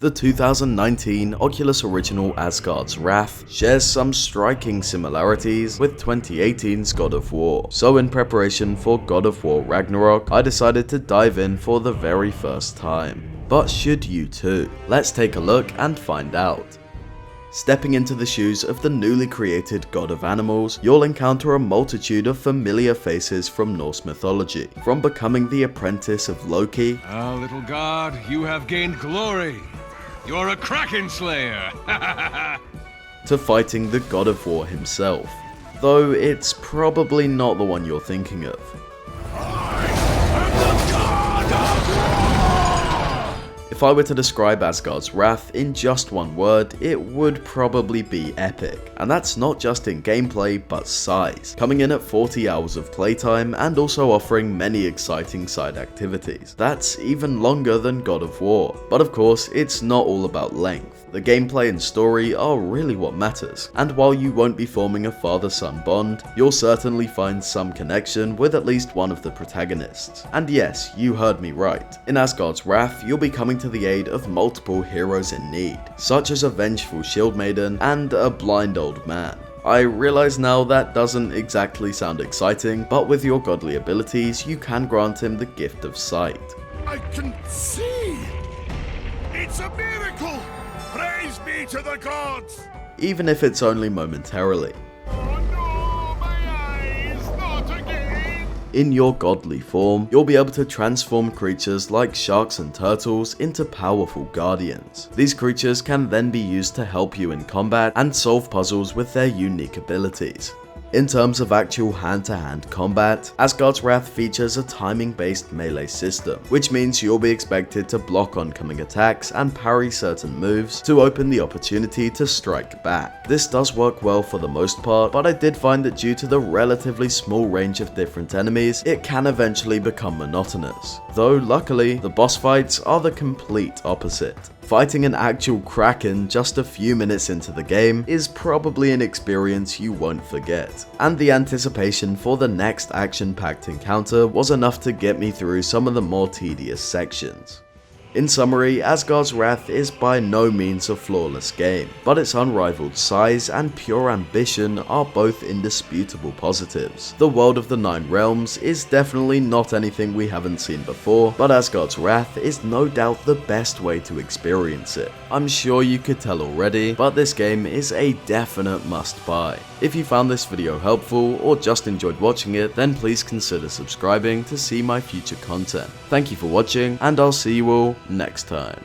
The 2019 Oculus original Asgard's Wrath shares some striking similarities with 2018's God of War, so in preparation for God of War Ragnarok, I decided to dive in for the very first time. But should you too? Let's take a look and find out. Stepping into the shoes of the newly created god of animals, you'll encounter a multitude of familiar faces from Norse mythology, from becoming the apprentice of Loki. Ah, little god, you have gained glory. You're a Kraken Slayer! To fighting the God of War himself, though it's probably not the one you're thinking of. If I were to describe Asgard's Wrath in just one word, it would probably be epic. And that's not just in gameplay, but size, coming in at 40 hours of playtime and also offering many exciting side activities. That's even longer than God of War. But of course, it's not all about length. The gameplay and story are really what matters, and while you won't be forming a father-son bond, you'll certainly find some connection with at least one of the protagonists. And yes, you heard me right. In Asgard's Wrath, you'll be coming to the aid of multiple heroes in need, such as a vengeful shield maiden and a blind old man. I realize now that doesn't exactly sound exciting, but with your godly abilities, you can grant him the gift of sight. I can see! It's a miracle! Praise be to the gods! Even if it's only momentarily. Oh no, my eyes, not again! In your godly form, you'll be able to transform creatures like sharks and turtles into powerful guardians. These creatures can then be used to help you in combat and solve puzzles with their unique abilities. In terms of actual hand-to-hand combat, Asgard's Wrath features a timing-based melee system, which means you'll be expected to block oncoming attacks and parry certain moves to open the opportunity to strike back. This does work well for the most part, but I did find that due to the relatively small range of different enemies, it can eventually become monotonous. Though luckily, the boss fights are the complete opposite. Fighting an actual Kraken just a few minutes into the game is probably an experience you won't forget, and the anticipation for the next action-packed encounter was enough to get me through some of the more tedious sections. In summary, Asgard's Wrath is by no means a flawless game, but its unrivaled size and pure ambition are both indisputable positives. The world of the Nine Realms is definitely not anything we haven't seen before, but Asgard's Wrath is no doubt the best way to experience it. I'm sure you could tell already, but this game is a definite must-buy. If you found this video helpful or just enjoyed watching it, then please consider subscribing to see my future content. Thank you for watching, and I'll see you all next time.